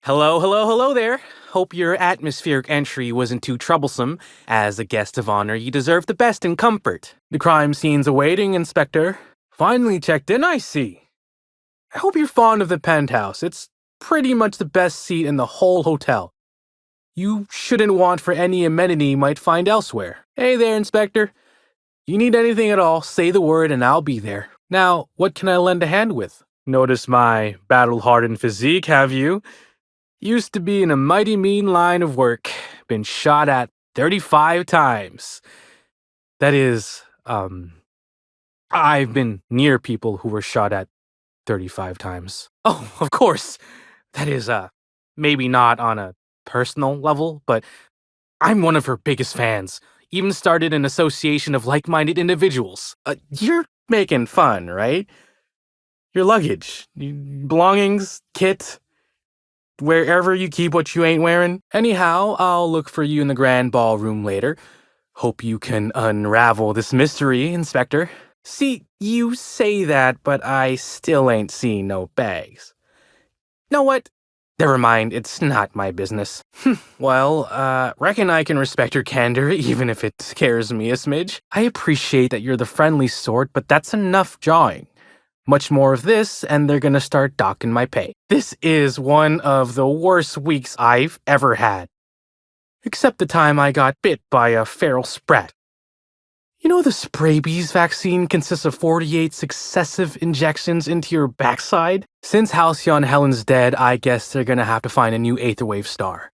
Hello, hello, hello there. Hope your atmospheric entry wasn't too troublesome. As a guest of honor, you deserve the best in comfort. The crime scene's awaiting, Inspector. Finally checked in, I see. I hope you're fond of the penthouse. It's pretty much the best seat in the whole hotel. You shouldn't want for any amenity you might find elsewhere. Hey there, Inspector. You need anything at all, say the word and I'll be there. Now, what can I lend a hand with? Notice my battle-hardened physique, have you? Used to be in a mighty mean line of work. Been shot at 35 times. That is, I've been near people who were shot at 35 times. Oh, of course. That is, maybe not on a personal level, but I'm one of her biggest fans. Even started an association of like-minded individuals. You're making fun, right? Your luggage, belongings, kit, wherever you keep what you ain't wearing. Anyhow, I'll look for you in the grand ballroom later. Hope you can unravel this mystery, Inspector. See, you say that, but I still ain't seen no bags. Know what? Never mind, it's not my business. Well, reckon I can respect your candor, even if it scares me a smidge. I appreciate that you're the friendly sort, but that's enough jawing. Much more of this, and they're gonna start docking my pay. This is one of the worst weeks I've ever had. Except the time I got bit by a feral sprat. You know the scabies vaccine consists of 48 successive injections into your backside? Since Halcyon Helen's dead, I guess they're gonna have to find a new Aetherwave star.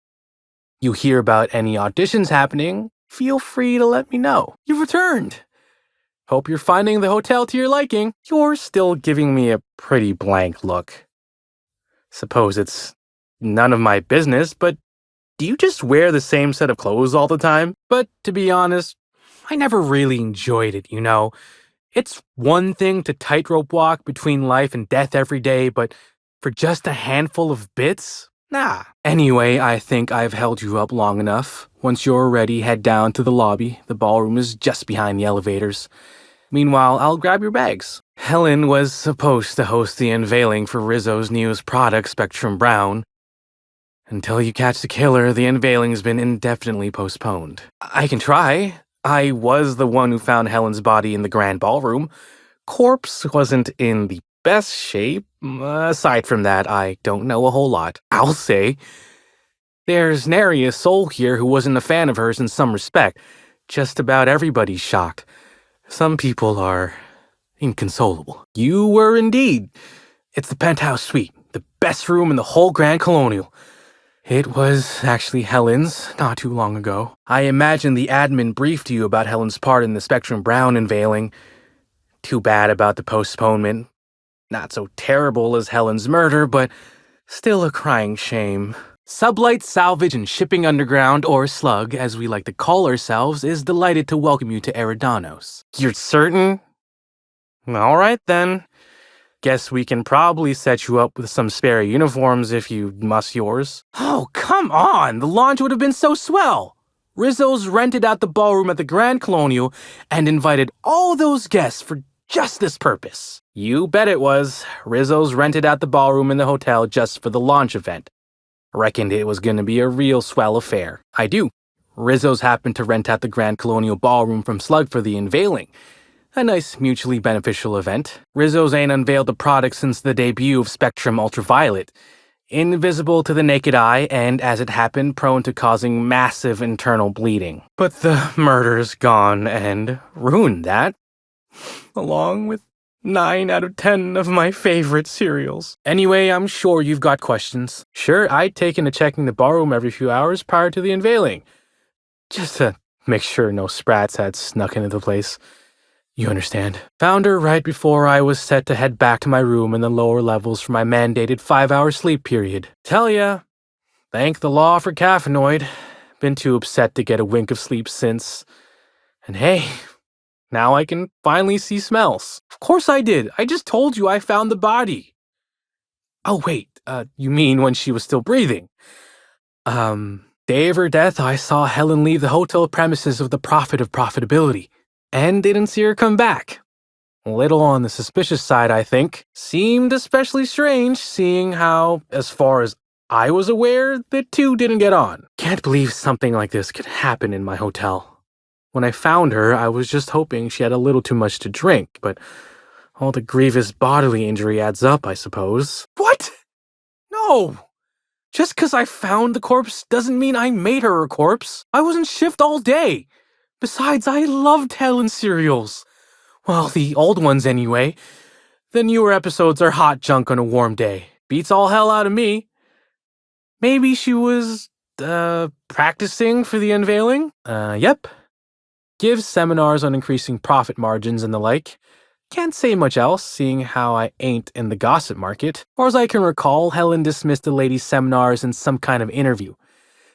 You hear about any auditions happening, feel free to let me know. You've returned! Hope you're finding the hotel to your liking. You're still giving me a pretty blank look. Suppose it's none of my business, but do you just wear the same set of clothes all the time? But to be honest, I never really enjoyed it, you know. It's one thing to tightrope walk between life and death every day, but for just a handful of bits? Nah. Anyway, I think I've held you up long enough. Once you're ready, head down to the lobby. The ballroom is just behind the elevators. Meanwhile, I'll grab your bags. Helen was supposed to host the unveiling for Rizzo's newest product, Spectrum Brown. Until you catch the killer, the unveiling's been indefinitely postponed. I can try. I was the one who found Helen's body in the grand ballroom. Corpse wasn't in the best shape. Aside from that, I don't know a whole lot. I'll say. There's nary a soul here who wasn't a fan of hers in some respect. Just about everybody's shocked. Some people are inconsolable. You were indeed. It's the penthouse suite, the best room in the whole Grand Colonial. It was actually Helen's not too long ago. I imagine the admin briefed you about Helen's part in the Spectrum Brown unveiling. Too bad about the postponement. Not so terrible as Helen's murder, but still a crying shame. Sublight Salvage and Shipping Underground, or Slug, as we like to call ourselves, is delighted to welcome you to Eridanos. You're certain? All right, then. Guess we can probably set you up with some spare uniforms if you must yours. Oh, come on! The launch would have been so swell! Rizzo's rented out the ballroom at the Grand Colonial and invited all those guests for just this purpose. You bet it was. Rizzo's rented out the ballroom in the hotel just for the launch event. Reckoned it was gonna be a real swell affair. I do. Rizzo's happened to rent out the Grand Colonial Ballroom from Slug for the unveiling. A nice mutually beneficial event. Rizzo's ain't unveiled the product since the debut of Spectrum Ultraviolet. Invisible to the naked eye and, as it happened, prone to causing massive internal bleeding. But the murder's gone and ruined that. Along with 9 out of 10 of my favorite cereals. Anyway, I'm sure you've got questions. Sure, I'd taken to checking the ballroom every few hours prior to the unveiling. Just to make sure no sprats had snuck into the place. You understand. Found her right before I was set to head back to my room in the lower levels for my mandated 5-hour sleep period. Tell ya, thank the law for caffeinoid. Been too upset to get a wink of sleep since. And hey, now I can finally see smells. Of course I did. I just told you I found the body. Oh wait, you mean when she was still breathing? Day of her death, I saw Helen leave the hotel premises with the profit of profitability. And didn't see her come back. A little on the suspicious side, I think. Seemed especially strange, seeing how, as far as I was aware, the two didn't get on. Can't believe something like this could happen in my hotel. When I found her, I was just hoping she had a little too much to drink, but all the grievous bodily injury adds up, I suppose. What? No! Just 'cause I found the corpse doesn't mean I made her a corpse. I was in shift all day. Besides, I loved Helen serials. Well, the old ones anyway. The newer episodes are hot junk on a warm day. Beats all hell out of me. Maybe she was, practicing for the unveiling? Yep. Gives seminars on increasing profit margins and the like. Can't say much else, seeing how I ain't in the gossip market. Or as I can recall, Helen dismissed the lady's seminars in some kind of interview.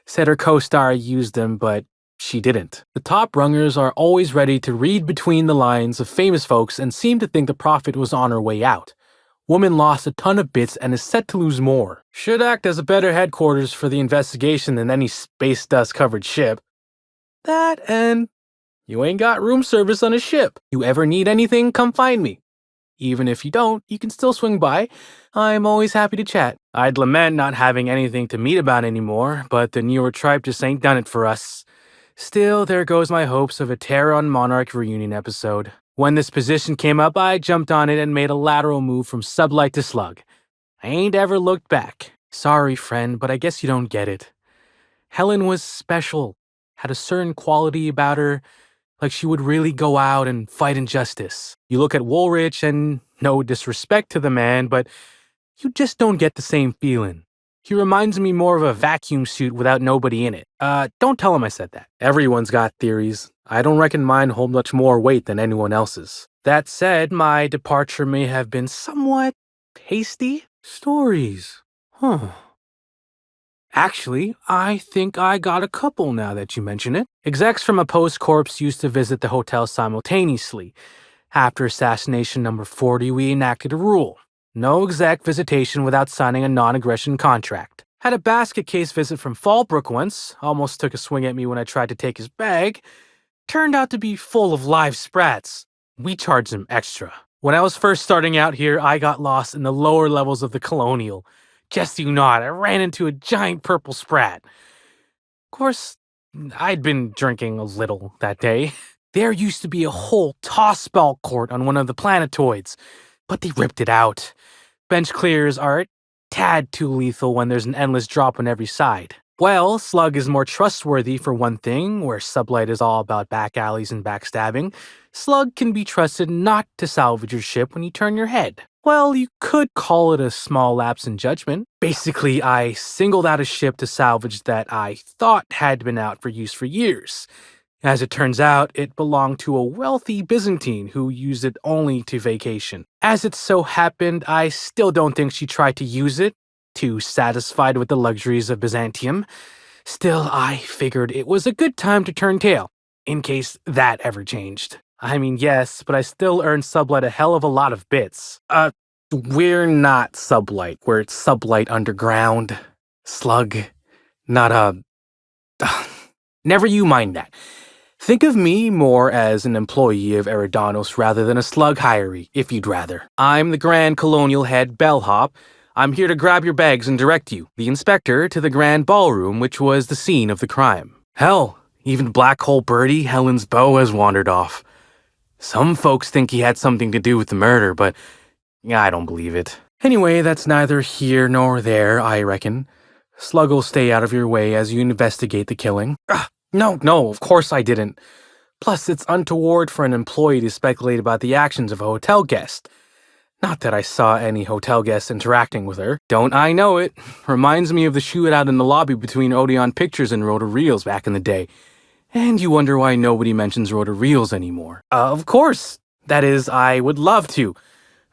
Said her co-star used them, but she didn't. The top rungers are always ready to read between the lines of famous folks and seem to think the profit was on her way out. Woman lost a ton of bits and is set to lose more. Should act as a better headquarters for the investigation than any space dust-covered ship. That and you ain't got room service on a ship. You ever need anything, come find me. Even if you don't, you can still swing by. I'm always happy to chat. I'd lament not having anything to meet about anymore, but the newer tribe just ain't done it for us. Still, there goes my hopes of a Terran Monarch reunion episode. When this position came up, I jumped on it and made a lateral move from sublight to slug. I ain't ever looked back. Sorry, friend, but I guess you don't get it. Helen was special, had a certain quality about her, like she would really go out and fight injustice. You look at Woolrich and no disrespect to the man, but you just don't get the same feeling. He reminds me more of a vacuum suit without nobody in it. Don't tell him I said that. Everyone's got theories. I don't reckon mine hold much more weight than anyone else's. That said, my departure may have been somewhat hasty. Stories. Huh. Actually, I think I got a couple now that you mention it. Execs from a post-corpse used to visit the hotel simultaneously. After assassination number 40, we enacted a rule. No exec visitation without signing a non-aggression contract. Had a basket case visit from Fallbrook once. Almost took a swing at me when I tried to take his bag. Turned out to be full of live sprats. We charged him extra. When I was first starting out here, I got lost in the lower levels of the Colonial. Guess you not, I ran into a giant purple sprat. Of course, I'd been drinking a little that day. There used to be a whole toss-ball court on one of the planetoids, but they ripped it out. Bench clears are a tad too lethal when there's an endless drop on every side. Well, Slug is more trustworthy for one thing, where Sublight is all about back alleys and backstabbing. Slug can be trusted not to salvage your ship when you turn your head. Well, you could call it a small lapse in judgment. Basically, I singled out a ship to salvage that I thought had been out for use for years. As it turns out, it belonged to a wealthy Byzantine who used it only to vacation. As it so happened, I still don't think she tried to use it, too satisfied with the luxuries of Byzantium. Still, I figured it was a good time to turn tail, in case that ever changed. I mean, yes, but I still earned Sublight a hell of a lot of bits. We're not Sublight. We're Sublight Underground. Slug. Not Never you mind that. Think of me more as an employee of Eridanos rather than a slug hiree, if you'd rather. I'm the Grand Colonial Head Bellhop. I'm here to grab your bags and direct you, the inspector, to the Grand Ballroom, which was the scene of the crime. Hell, even Black Hole Birdie, Helen's beau, has wandered off. Some folks think he had something to do with the murder, but I don't believe it. Anyway, that's neither here nor there, I reckon. Slug'll stay out of your way as you investigate the killing. No, of course I didn't. Plus, it's untoward for an employee to speculate about the actions of a hotel guest. Not that I saw any hotel guests interacting with her. Don't I know it? Reminds me of the shootout in the lobby between Odeon Pictures and Rota Reels back in the day. And you wonder why nobody mentions Rota Reels anymore. Of course. That is, I would love to.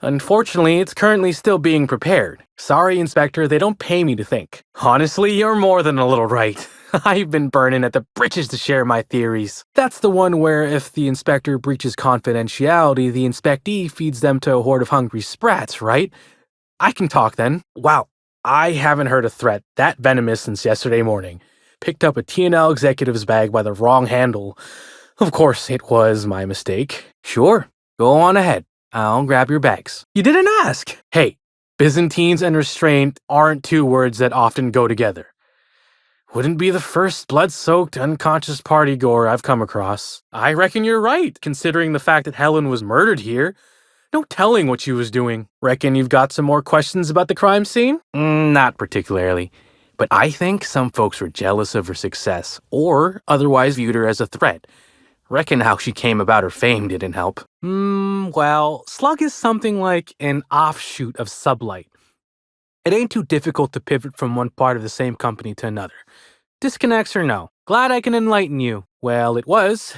Unfortunately, it's currently still being prepared. Sorry, Inspector, they don't pay me to think. Honestly, you're more than a little right. I've been burning at the britches to share my theories. That's the one where if the inspector breaches confidentiality, the inspectee feeds them to a horde of hungry sprats, right? I can talk then. Wow, I haven't heard a threat that venomous since yesterday morning. Picked up a TNL executive's bag by the wrong handle. Of course, it was my mistake. Sure, go on ahead. I'll grab your bags. You didn't ask. Hey, Byzantines and restraint aren't two words that often go together. Wouldn't be the first blood-soaked, unconscious party-goer I've come across. I reckon you're right, considering the fact that Helen was murdered here. No telling what she was doing. Reckon you've got some more questions about the crime scene? Not particularly. But I think some folks were jealous of her success, or otherwise viewed her as a threat. Reckon how she came about her fame didn't help. Well, Slug is something like an offshoot of Sublight. It ain't too difficult to pivot from one part of the same company to another. Disconnects or no? Glad I can enlighten you. Well, it was.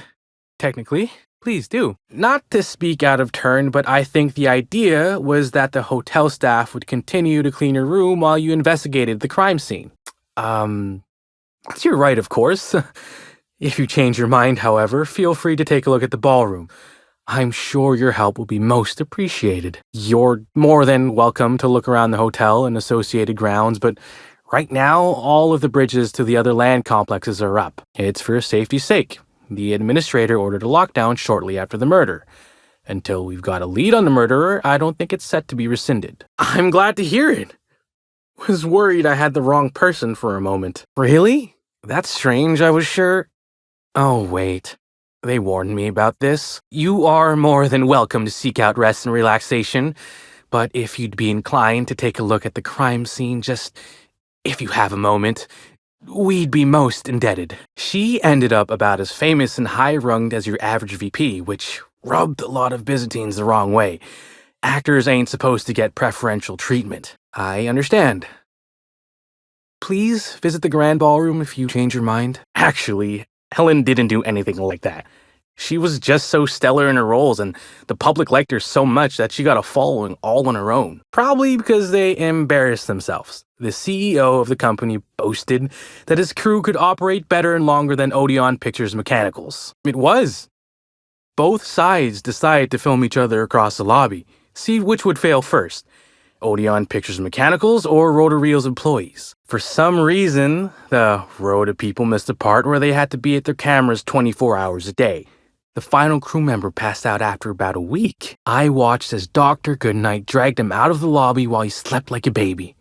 Technically. Please do. Not to speak out of turn, but I think the idea was that the hotel staff would continue to clean your room while you investigated the crime scene. You're right, of course. If you change your mind, however, feel free to take a look at the ballroom. I'm sure your help will be most appreciated. You're more than welcome to look around the hotel and associated grounds, but right now, all of the bridges to the other land complexes are up. It's for safety's sake. The administrator ordered a lockdown shortly after the murder. Until we've got a lead on the murderer, I don't think it's set to be rescinded. I'm glad to hear it. Was worried I had the wrong person for a moment. Really? That's strange, I was sure. Oh, wait. They warned me about this. You are more than welcome to seek out rest and relaxation, but if you'd be inclined to take a look at the crime scene, just if you have a moment, we'd be most indebted. She ended up about as famous and high-runged as your average VP, which rubbed a lot of Byzantines the wrong way. Actors ain't supposed to get preferential treatment. I understand. Please visit the Grand Ballroom if you change your mind. Actually, Helen didn't do anything like that. She was just so stellar in her roles, and the public liked her so much that she got a following all on her own. Probably because they embarrassed themselves. The CEO of the company boasted that his crew could operate better and longer than Odeon Pictures Mechanicals. It was. Both sides decided to film each other across the lobby, see which would fail first. Odeon Pictures Mechanicals or Rotoreel's employees. For some reason, the Rota people missed the part where they had to be at their cameras 24 hours a day. The final crew member passed out after about a week. I watched as Dr. Goodnight dragged him out of the lobby while he slept like a baby.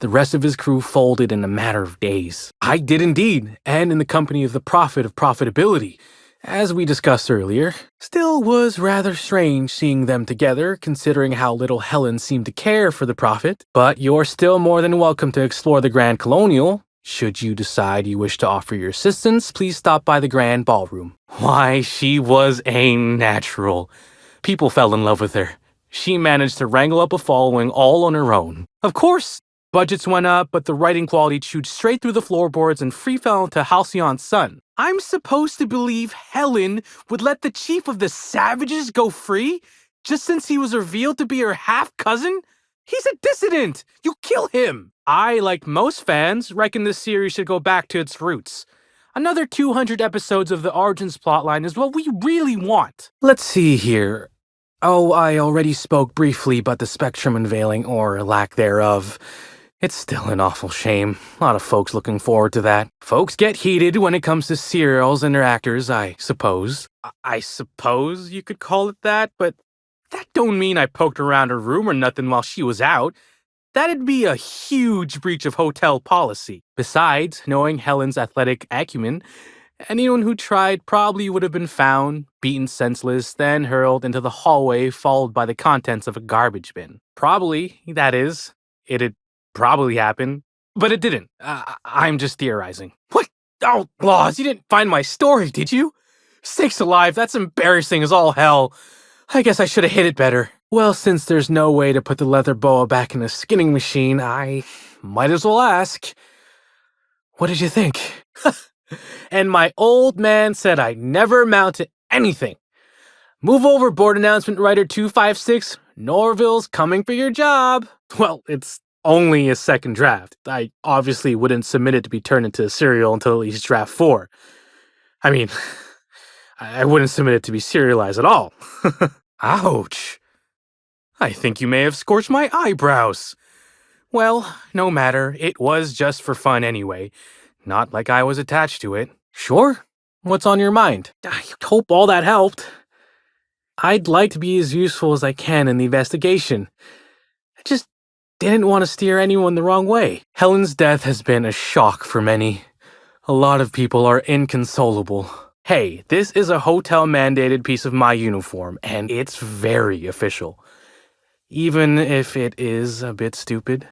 The rest of his crew folded in a matter of days. I did indeed, and in the company of the prophet of profitability, as we discussed earlier. Still was rather strange seeing them together, considering how little Helen seemed to care for the prophet. But you're still more than welcome to explore the Grand Colonial. Should you decide you wish to offer your assistance, please stop by the Grand Ballroom. Why, she was a natural. People fell in love with her. She managed to wrangle up a following all on her own. Of course, budgets went up, but the writing quality chewed straight through the floorboards and free fell into Halcyon's son. I'm supposed to believe Helen would let the chief of the savages go free just since he was revealed to be her half-cousin? He's a dissident! You kill him! I, like most fans, reckon this series should go back to its roots. Another 200 episodes of the Origins plotline is what we really want. Let's see here. Oh, I already spoke briefly about the spectrum unveiling, or lack thereof. It's still an awful shame. A lot of folks looking forward to that. Folks get heated when it comes to serials and their actors, I suppose. I suppose you could call it that, but that don't mean I poked around her room or nothing while she was out. That'd be a huge breach of hotel policy. Besides, knowing Helen's athletic acumen, anyone who tried probably would have been found, beaten senseless, then hurled into the hallway followed by the contents of a garbage bin. Probably, that is. It'd probably happen, but it didn't. I'm just theorizing. What? Oh, laws, you didn't find my story, did you? Sakes alive, that's embarrassing as all hell. I guess I should have hid it better. Well, since there's no way to put the leather boa back in the skinning machine, I might as well ask. What did you think? And my old man said I never amount to anything. Move over, board announcement writer 256. Norville's coming for your job. Well, it's only a second draft. I obviously wouldn't submit it to be turned into a serial until at least draft 4. I mean, I wouldn't submit it to be serialized at all. Ouch. I think you may have scorched my eyebrows. Well, no matter. It was just for fun anyway. Not like I was attached to it. Sure? What's on your mind? I hope all that helped. I'd like to be as useful as I can in the investigation. Just didn't want to steer anyone the wrong way. Helen's death has been a shock for many. A lot of people are inconsolable. Hey, this is a hotel-mandated piece of my uniform, and it's very official. Even if it is a bit stupid.